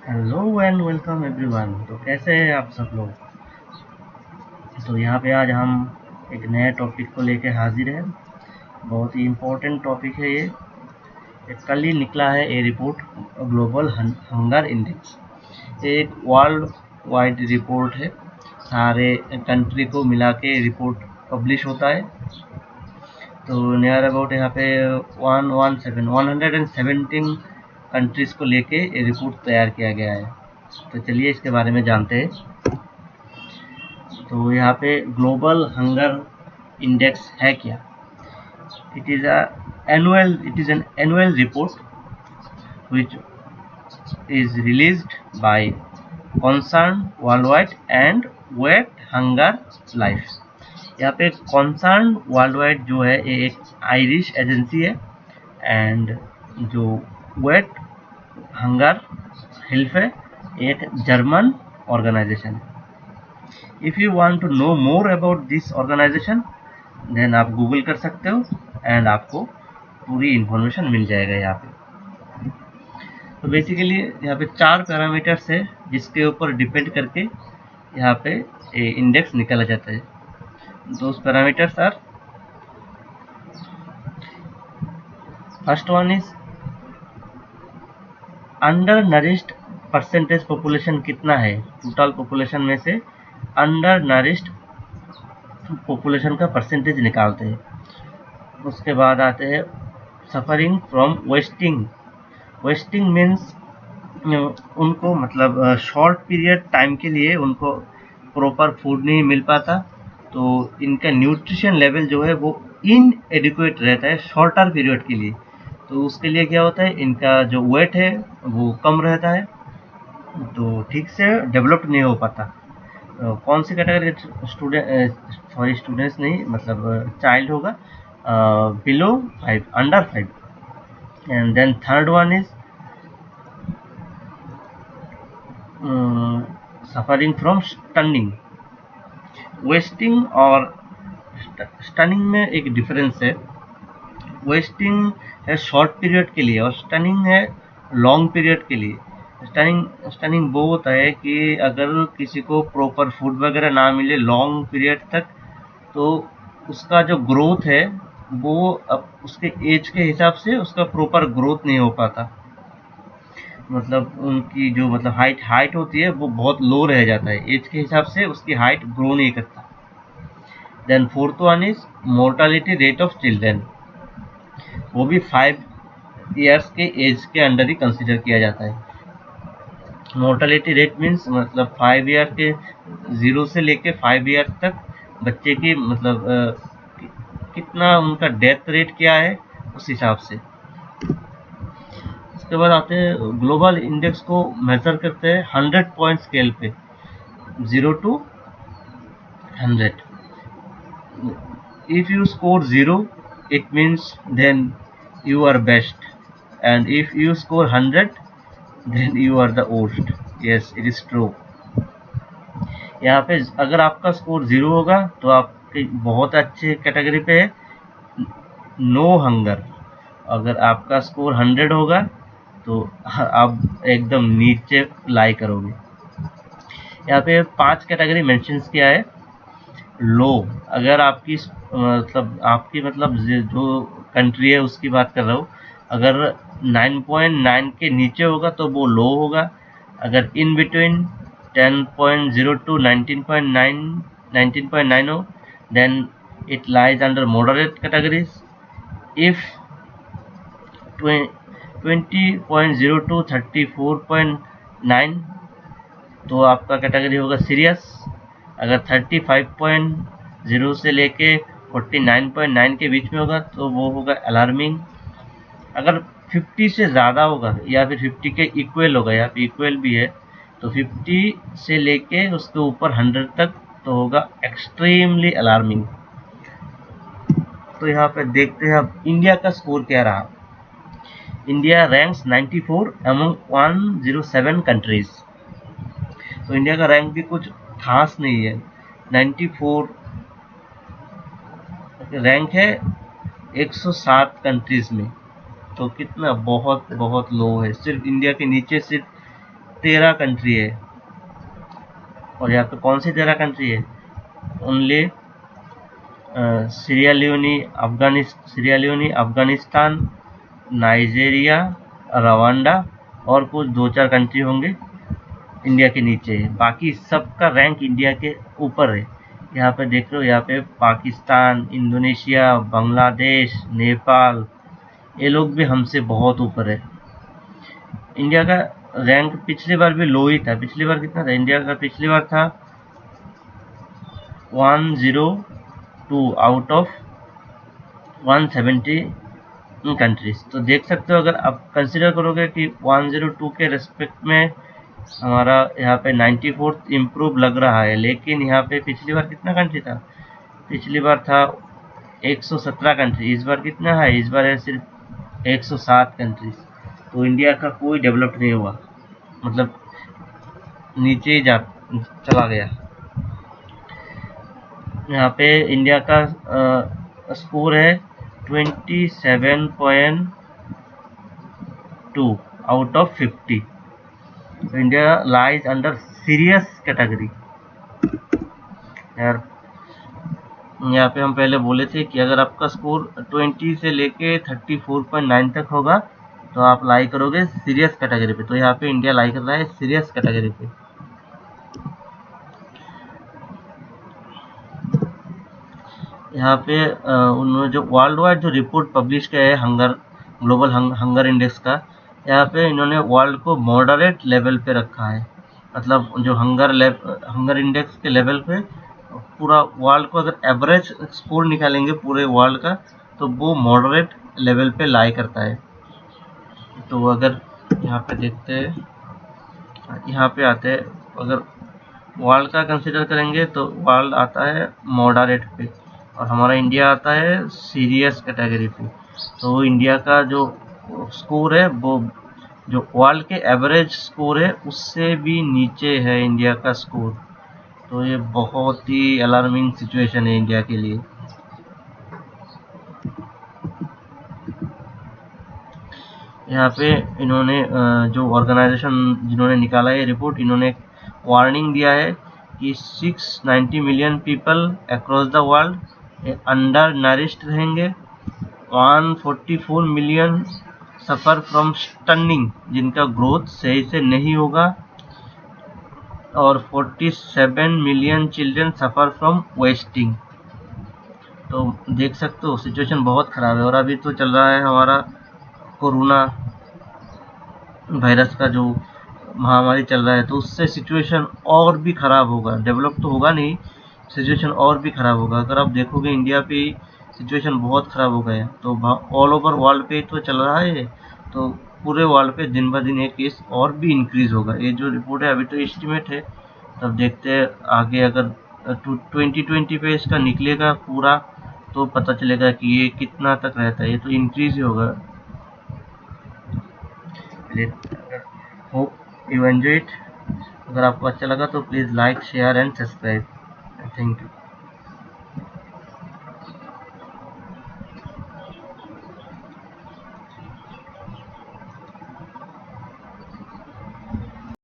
Hello and welcome everyone. तो कैसे हैं आप सब लोग। तो यहाँ पे आज हम एक नए टॉपिक को लेके हाजिर हैं। बहुत ही इम्पोर्टेंट टॉपिक है ये। कल ही निकला है ये रिपोर्ट, ग्लोबल हंगर इंडेक्स। ये एक वर्ल्ड वाइड रिपोर्ट है, सारे कंट्री को मिला के रिपोर्ट पब्लिश होता है। तो नियर अबाउट यहाँ पे 117 कंट्रीज को लेके ये रिपोर्ट तैयार किया गया है। तो चलिए इसके बारे में जानते हैं। तो यहाँ पे ग्लोबल हंगर इंडेक्स है क्या। It is an annual report which is released by concern worldwide and world hunger life। यहाँ पे कॉन्सर्न वर्ल्ड वाइड जो है ये एक आयरिश एजेंसी है, एंड जो वेट हंगर हेल्प है एक जर्मन ऑर्गेनाइजेशन है। If you want to know more about this organisation then आप गूगल कर सकते हो एंड आपको पूरी इन्फॉर्मेशन मिल जाएगा यहाँ पे। तो बेसिकली यहाँ पे 4 पैरामीटर्स है जिसके ऊपर डिपेंड करके यहाँ पे इंडेक्स निकाला जाता है। Those parameters are, first one is undernourished percentage population कितना है। टोटल पॉपुलेशन में से अंडर नरिश्ड पॉपुलेशन का परसेंटेज निकालते हैं। उसके बाद आते हैं suffering from wasting. Wasting means उनको मतलब शॉर्ट पीरियड टाइम के लिए उनको प्रॉपर फूड नहीं मिल पाता, तो इनका न्यूट्रिशन लेवल जो है वो इनएडिक्वेट रहता है शॉर्टर पीरियड के लिए। तो उसके लिए क्या होता है, इनका जो वेट है वो कम रहता है, तो ठीक से डेवलप नहीं हो पाता। कौन सी कैटेगरी स्टूडेंट्स नहीं, मतलब चाइल्ड होगा below 5, under 5। And then third one is suffering from stunting. Wasting और स्टनिंग में एक डिफरेंस है। वेस्टिंग है शॉर्ट पीरियड के लिए और स्टनिंग है लॉन्ग पीरियड के लिए। स्टनिंग वो होता है कि अगर किसी को प्रॉपर फूड वगैरह ना मिले लॉन्ग पीरियड तक, तो उसका जो ग्रोथ है वो अब उसके एज के हिसाब से उसका प्रॉपर ग्रोथ नहीं हो पाता। मतलब उनकी जो मतलब हाइट होती है वो बहुत लो रह जाता है, एज के हिसाब से उसकी हाइट ग्रो नहीं करता। Then fourth one is mortality rate of children. वो भी 5 ईयर्स के एज के अंडर ही कंसिडर किया जाता है। मोर्टालिटी रेट मीन्स मतलब 5 ईयर के 0 से लेके 5 ईयर तक बच्चे की मतलब कितना उनका डेथ रेट क्या है उस हिसाब से। उसके बाद आते हैं ग्लोबल इंडेक्स को मेजर करते हैं 100 पॉइंट स्केल पे, 0 to 100। If you score 0 it means then you are best, and if you score 100 then you are the worst। yes it is true। यहाँ पे अगर आपका स्कोर 0 होगा तो आप बहुत अच्छे कैटेगरी पे है, नो हंगर। अगर आपका स्कोर 100 होगा तो आप एकदम नीचे लाई करोगे। यहाँ पे 5 कैटेगरी मेंशंस किया है। लो, अगर आपकी मतलब जो कंट्री है उसकी बात कर रहा हूँ, अगर 9.9 के नीचे होगा तो वो लो होगा। अगर इन बिटवीन 10.0 to 19.9 हो then it lies under moderate categories. If 20.0 to 34.9 तो आपका कैटेगरी होगा सीरियस। अगर 35.0 से लेके 49.9 के बीच में होगा तो वो होगा अलार्मिंग। अगर 50 से ज़्यादा होगा या फिर 50 के इक्वल होगा, या फिर इक्वल भी है तो 50 से लेके उसके ऊपर 100 तक तो होगा एक्सट्रीमली अलार्मिंग। तो यहाँ पे देखते हैं अब इंडिया का स्कोर क्या रहा। India ranks 94 among 107 countries. तो इंडिया का रैंक भी कुछ खास नहीं है, 94 रैंक है 107 कंट्रीज में। तो कितना बहुत बहुत लो है। सिर्फ इंडिया के नीचे सिर्फ 13 कंट्री है। और यहाँ पे कौन सी 13 कंट्री है? Only Syria Leone, Afghanistan, Nigeria, Rwanda और कुछ 2-4 कंट्री होंगे इंडिया के नीचे है। बाकी सबका रैंक इंडिया के ऊपर है। यहाँ पे देख लो, यहाँ पे पाकिस्तान, इंडोनेशिया, बांग्लादेश, नेपाल, ये लोग भी हमसे बहुत ऊपर है। इंडिया का रैंक पिछली बार भी लो ही था। पिछली बार कितना था इंडिया का? पिछली बार था 102 आउट ऑफ 170 कंट्रीज। तो देख सकते हो, अगर आप कंसिडर करोगे कि 102 के रेस्पेक्ट में हमारा यहाँ पे 94th इम्प्रूव लग रहा है, लेकिन यहाँ पे पिछली बार कितना कंट्री था? पिछली बार था 117 कंट्री। इस बार कितना है? इस बार है सिर्फ 107 कंट्रीज। तो इंडिया का कोई डेवलप नहीं हुआ, मतलब नीचे ही चला गया। यहाँ पे इंडिया का स्कोर है 27.2 out of 50। India lies under serious category. यार, यहाँ पे हम पहले बोले थे कि अगर आपका स्कोर 20 से लेके 34.9 तक होगा तो आप लाई करोगे सीरियस कैटेगरी पे। तो यहाँ पे इंडिया लाई कर रहा है सीरियस कैटेगरी पे। यहाँ पे उन्होंने जो वर्ल्ड वाइड जो रिपोर्ट पब्लिश किया है ग्लोबल हंगर इंडेक्स का, यहाँ पे इन्होंने वर्ल्ड को मॉडरेट लेवल पे रखा है। मतलब जो हंगर इंडेक्स के लेवल पे पूरा वर्ल्ड को अगर एवरेज स्कोर निकालेंगे पूरे वर्ल्ड का, तो वो मॉडरेट लेवल पे लाई करता है। तो अगर यहाँ पे देखते हैं, यहाँ पे आते हैं, अगर वर्ल्ड का कंसिडर करेंगे तो वर्ल्ड आता है मॉडरेट पे और हमारा इंडिया आता है सीरियस कैटेगरी पे। तो इंडिया का जो स्कोर है वो जो वर्ल्ड के एवरेज स्कोर है उससे भी नीचे है इंडिया का स्कोर। तो ये बहुत ही अलार्मिंग सिचुएशन है इंडिया के लिए। यहाँ पे इन्होंने जो ऑर्गेनाइजेशन जिन्होंने निकाला है रिपोर्ट, इन्होंने वार्निंग दिया है कि 690 million people across the world under nourished रहेंगे। 144 मिलियन सफ़र फ्रॉम स्टनिंग, जिनका ग्रोथ सही से नहीं होगा। और 47 million children suffer from wasting. तो देख सकते हो सिचुएशन बहुत ख़राब है। और अभी तो चल रहा है हमारा कोरोना वायरस का जो महामारी चल रहा है, तो उससे सिचुएशन और भी ख़राब होगा। डेवलप तो होगा नहीं, सिचुएशन और भी ख़राब होगा। अगर आप देखोगे इंडिया पे सिचुएशन बहुत ख़राब हो गया है, तो ऑल ओवर वर्ल्ड पे तो चल रहा है, तो पूरे वर्ल्ड पे दिन ब दिन ये केस और भी इंक्रीज़ होगा। ये जो रिपोर्ट है अभी तो एस्टिमेट है, तब देखते हैं आगे अगर 2020 पे इसका निकलेगा पूरा तो पता चलेगा कि ये कितना तक रहता है। ये तो इंक्रीज़ ही होगा। Hope you enjoy it. अगर आपको अच्छा लगा तो please like, share and subscribe. Thank you.